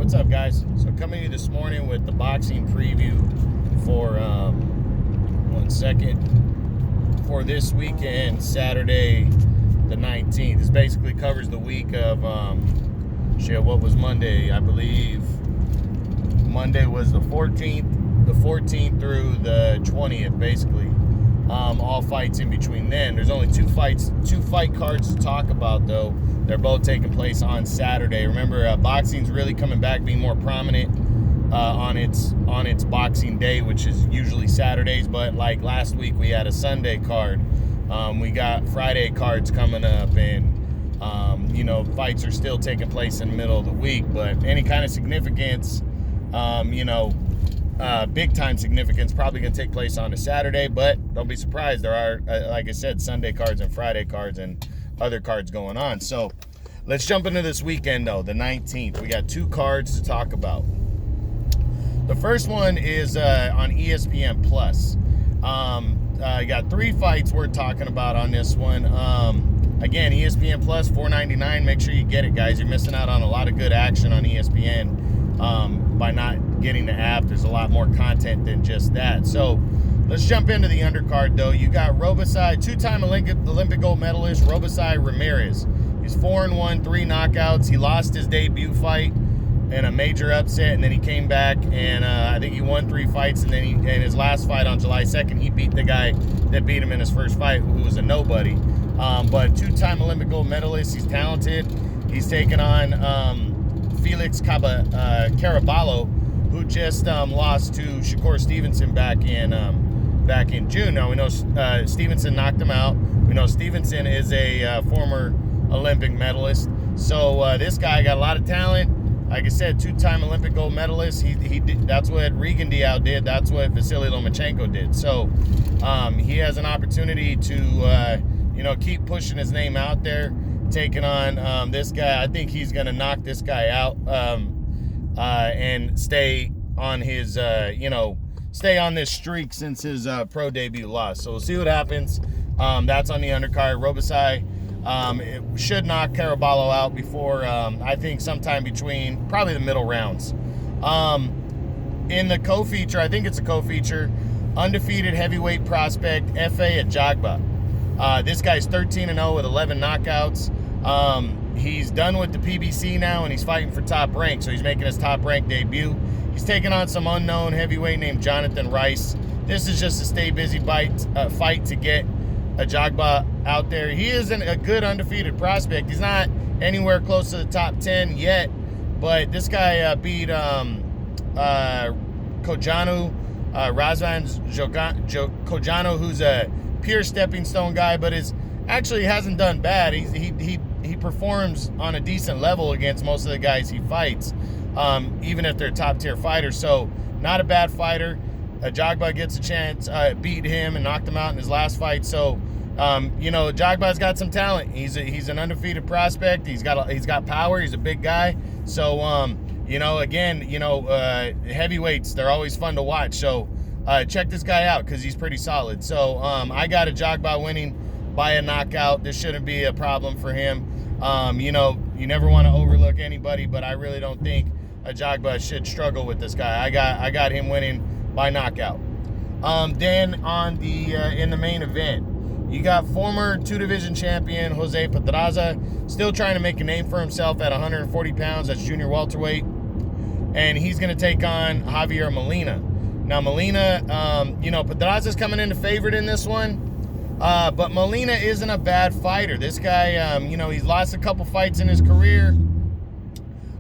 what's up, guys? So coming to you this morning with the boxing preview for for this weekend, Saturday the 19th. This basically covers the week of what was Monday? I believe Monday was the 14th through the 20th, basically. All fights in between then. There's only two fight cards to talk about, though. They're both taking place on Saturday. Remember, boxing's really coming back, being more prominent on its Boxing Day, which is usually Saturdays. But like last week, we had a Sunday card. We got Friday cards coming up, and fights are still taking place in the middle of the week. But any kind of significance, big time significance, probably going to take place on a Saturday. But don't be surprised, there are, like I said, Sunday cards and Friday cards and other cards going on. So let's jump into this weekend, though, the 19th. We got two cards to talk about. The first one is on ESPN Plus. You got three fights we're talking about on this one. Again, ESPN Plus, $4.99. Make sure you get it, guys. You're missing out on a lot of good action on ESPN by not getting the app. There's a lot more content than just that. So let's jump into the undercard, though. You got Robocai, two-time Olympic gold medalist, Robocai Ramirez. He's 4-1, 3 knockouts. He lost his debut fight in a major upset, and then he came back, and I think he won 3 fights, and then in his last fight on July 2nd, he beat the guy that beat him in his first fight, who was a nobody. But two-time Olympic gold medalist. He's talented. He's taken on Felix Caballero, who just lost to Shakur Stevenson back in June. Now, we know Stevenson knocked him out. We know Stevenson is a former Olympic medalist. So this guy got a lot of talent. Like I said, two-time Olympic gold medalist. He did, that's what Regan Diao did. That's what Vasily Lomachenko did. So he has an opportunity to keep pushing his name out there, taking on this guy. I think he's going to knock this guy out and stay on his stay on this streak since his pro debut loss. So we'll see what happens. That's on the undercard. Robocai it should knock Caraballo out before, I think, sometime between probably the middle rounds. In the co-feature, I think it's a co-feature, undefeated heavyweight prospect, F.A. at Jago. This guy's 13-0 with 11 knockouts. He's done with the PBC now, and he's fighting for top rank, so he's making his top rank debut. He's taking on some unknown heavyweight named Jonathan Rice. This is just a stay busy fight to get a Jago out there. He isn't a good undefeated prospect. He's not anywhere close to the top 10 yet, but this guy beat Kojanu, Kojanu, who's a pure stepping stone guy, but actually hasn't done bad. He performs on a decent level against most of the guys he fights, even if they're top tier fighters. So not a bad fighter. Jago gets a chance, beat him and knocked him out in his last fight. So, Jagba's got some talent. He's an undefeated prospect. He's got power. He's a big guy. So, heavyweights, they're always fun to watch. So, check this guy out because he's pretty solid. So, I got a Jago winning by a knockout. This shouldn't be a problem for him. You never want to overlook anybody, but I really don't think a Jago should struggle with this guy. I got him winning by knockout. Then on in the main event, you got former 2-division champion Jose Patraz, still trying to make a name for himself at 140 pounds. That's junior welterweight, and he's going to take on Javier Molina. Now Molina, Patraz is coming into favorite in this one, but Molina isn't a bad fighter. This guy, he's lost a couple fights in his career.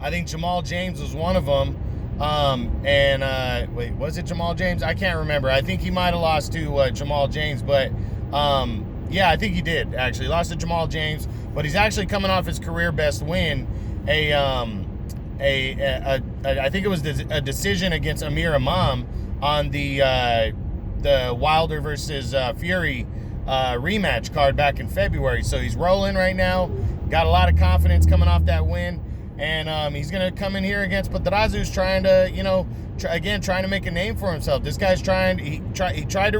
I think Jamal James was one of them. Was it Jamal James? I can't remember. I think he might have lost to Jamal James, but I think he did actually. Lost to Jamal James, but he's actually coming off his career best win, I think it was a decision against Amir Imam on the Wilder versus Fury rematch card back in February. So he's rolling right now. Got a lot of confidence coming off that win. And he's going to come in here against Patraz, who's trying to, trying to make a name for himself. This guy's he tried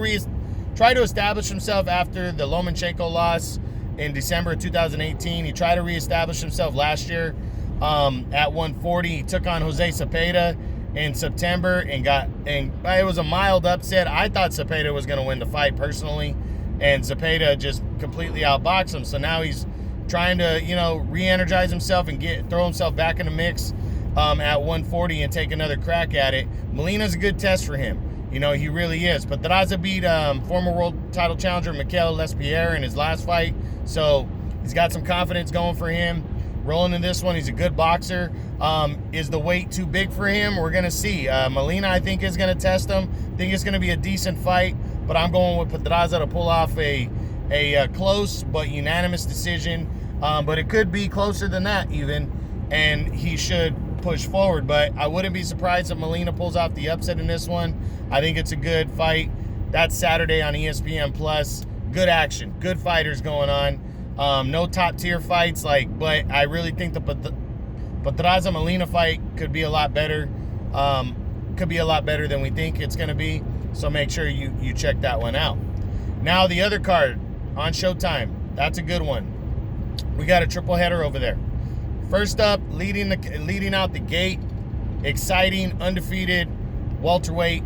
to establish himself after the Lomachenko loss in December of 2018. He tried to reestablish himself last year At 140, he took on Jose Cepeda in September and it was a mild upset. I thought Cepeda was going to win the fight personally, and Cepeda just completely outboxed him. So now he's trying to, re-energize himself and throw himself back in the mix at 140 and take another crack at it. Molina's a good test for him. He really is. But Patraz beat former world title challenger Mikel Lespierre in his last fight. So he's got some confidence going for him. Rolling in this one, he's a good boxer. Is the weight too big for him? We're going to see. Molina, I think, is going to test him. I think it's going to be a decent fight. But I'm going with Patraz to pull off a close but unanimous decision. But it could be closer than that even. And he should push forward. But I wouldn't be surprised if Molina pulls off the upset in this one. I think it's a good fight. That's Saturday on ESPN Plus. Good action. Good fighters going on. No top tier fights, but I really think the Patraz Molina fight could be a lot better. Could be a lot better than we think it's going to be. So make sure you check that one out. Now the other card on Showtime. That's a good one. We got a triple header over there. First up, leading out the gate, exciting, undefeated welterweight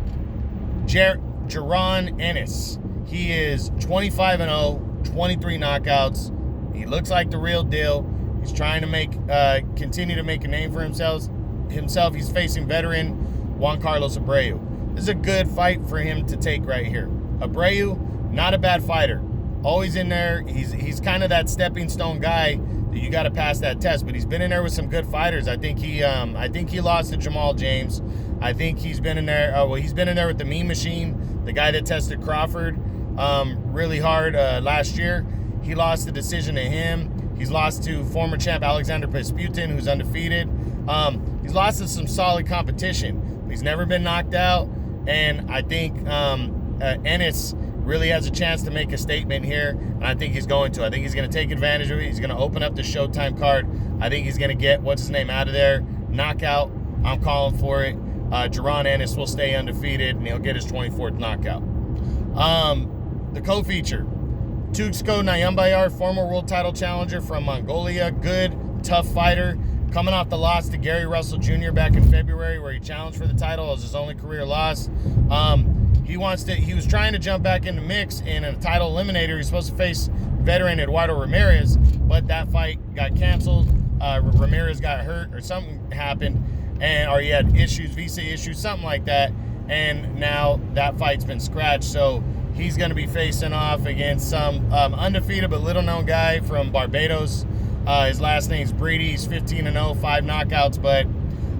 Jaron Ennis. He is 25-0, 23 knockouts. He looks like the real deal. He's trying to continue to make a name for himself. He's facing veteran Juan Abreu. This is a good fight for him to take right here. Abreu, not a bad fighter. Always in there. He's kind of that stepping stone guy that you got to pass that test. But he's been in there with some good fighters. I think he lost to Jamal James. I think he's been in there. He's been in there with the Mean Machine, the guy that tested Crawford really hard last year. He lost the decision to him. He's lost to former champ Alexander Pesputin, who's undefeated. He's lost to some solid competition. He's never been knocked out, and I think Ennis really has a chance to make a statement here, and I think he's going to. I think he's going to take advantage of it. He's going to open up the Showtime card. I think he's going to get, out of there? Knockout. I'm calling for it. Jaron Ennis will stay undefeated, and he'll get his 24th knockout. The co-feature, Tuxko Nyambayar, former world title challenger from Mongolia. Good, tough fighter. Coming off the loss to Gary Russell Jr. back in February, where he challenged for the title. It was his only career loss. He was trying to jump back in the mix in a title eliminator. He's supposed to face veteran Eduardo Ramirez, but that fight got canceled. Ramirez got hurt or something happened, or he had visa issues, something like that. And now that fight's been scratched. So he's going to be facing off against some undefeated but little-known guy from Barbados. His last name's Brady. He's 15-0, 5 knockouts, but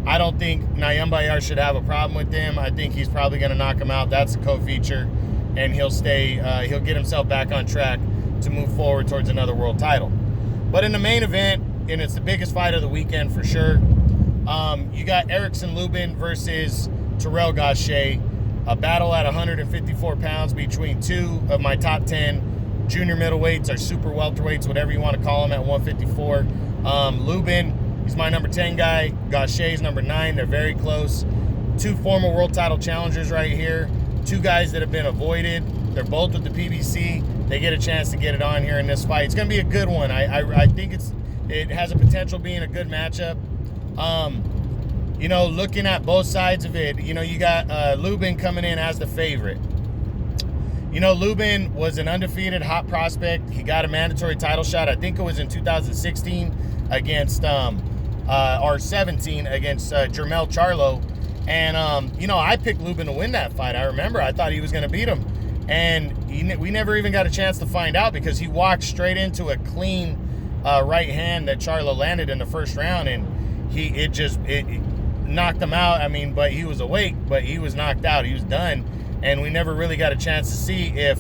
I don't think Nyambayar should have a problem with him. I think he's probably going to knock him out. That's the co-feature, and he'll get himself back on track to move forward towards another world title. But in the main event, and it's the biggest fight of the weekend for sure, you got Erickson Lubin versus Terrell Gaucher, a battle at 154 pounds between two of my top 10 junior middleweights or super welterweights, whatever you want to call them, at 154. Lubin, he's my number 10 guy. Gaucher's number 9. They're very close. Two former world title challengers right here. Two guys that have been avoided. They're both with the PBC. They get a chance to get it on here in this fight. It's going to be a good one. I think it has a potential being a good matchup. Looking at both sides of it, you got Lubin coming in as the favorite. Lubin was an undefeated hot prospect. He got a mandatory title shot. I think it was in 2016 against, or 17 against Jermell Charlo. And, I picked Lubin to win that fight. I remember I thought he was going to beat him. And we never even got a chance to find out because he walked straight into a clean right hand that Charlo landed in the first round. And it knocked him out. But he was awake, but he was knocked out. He was done. And we never really got a chance to see if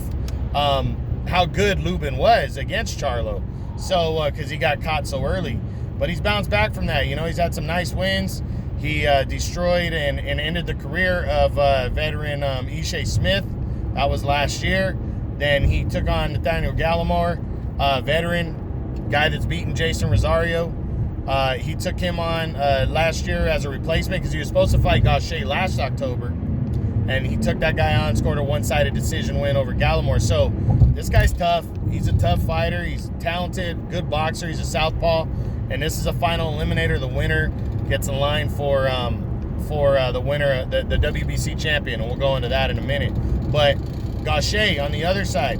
how good Lubin was against Charlo. So, because he got caught so early. But he's bounced back from that. He's had some nice wins. He destroyed and ended the career of veteran Ishe Smith. That was last year. Then he took on Nathaniel Gallimore, veteran guy that's beaten Jason Rosario. He took him on last year as a replacement because he was supposed to fight Gaucher last October. And he took that guy on, scored a one-sided decision win over Gallimore. So this guy's tough. He's a tough fighter. He's talented, good boxer. He's a southpaw. and this is a final eliminator. The winner gets in line for the winner, the WBC champion, and we'll go into that in a minute. But Gaucher on the other side,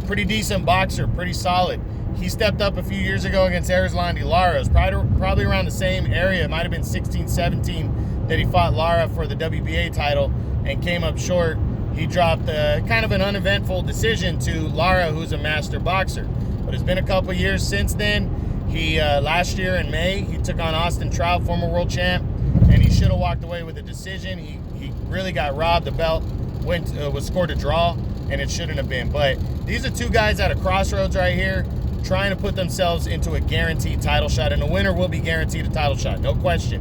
pretty decent boxer, pretty solid. He stepped up a few years ago against Erislandy Lara. It was probably around the same area. It might have been 16, 17 that he fought Lara for the WBA title and came up short. He dropped kind of an uneventful decision to Lara, who's a master boxer. But it's been a couple years since then. He last year in May, he took on Austin Trout, former world champ, and he should have walked away with a decision. He really got robbed. The belt was scored a draw, and it shouldn't have been. But these are two guys at a crossroads right here, trying to put themselves into a guaranteed title shot, and the winner will be guaranteed a title shot, no question.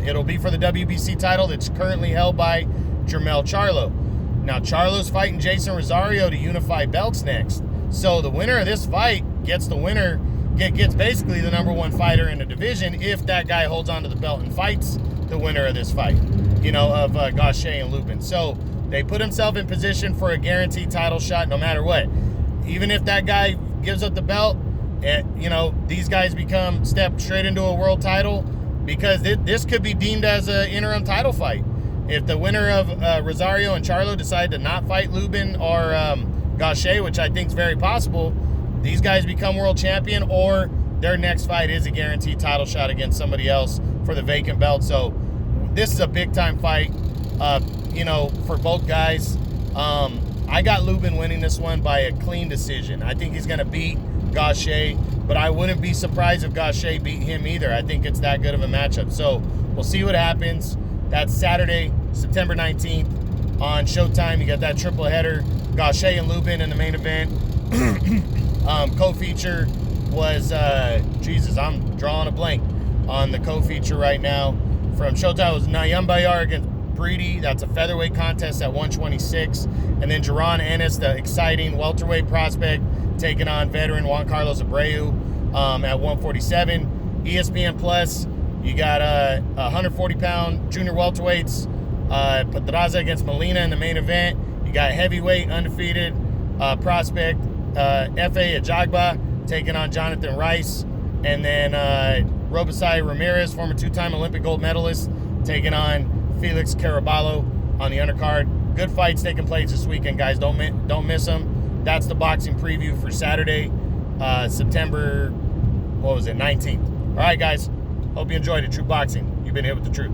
It'll be for the WBC title that's currently held by Jermell Charlo. Now, Charlo's fighting Jason Rosario to unify belts next. So the winner of this fight gets basically the number one fighter in the division if that guy holds onto the belt and fights the winner of this fight, of Gaucher and Lubin. So they put himself in position for a guaranteed title shot no matter what. Even if that guy gives up the belt, these guys step straight into a world title, because this could be deemed as an interim title fight. If the winner of Rosario and Charlo decide to not fight Lubin or Gaucher, which I think is very possible, these guys become world champion, or their next fight is a guaranteed title shot against somebody else for the vacant belt. So this is a big-time fight, for both guys. I got Lubin winning this one by a clean decision. I think he's going to beat Gaucher, but I wouldn't be surprised if Gaucher beat him either. I think it's that good of a matchup. So we'll see what happens. That's Saturday, September 19th on Showtime. You got that triple header, Gaucher and Lubin in the main event. Co-feature was, I'm drawing a blank on the co-feature right now. From Showtime, it was Nyambayar against Breedy. That's a featherweight contest at 126. And then Jaron Ennis, the exciting welterweight prospect, taking on veteran Juan Abreu at 147. ESPN Plus, you got 140-pound junior welterweights, Patraz against Molina in the main event. You got heavyweight undefeated prospect F.A. Jago taking on Jonathan Rice. And then Robesai Ramirez, former two-time Olympic gold medalist, taking on Felix Caballero on the undercard. Good fights taking place this weekend, guys. Don't miss them. That's the boxing preview for Saturday, September, 19th. All right, guys. Hope you enjoyed it. True Boxing. You've been here with the truth.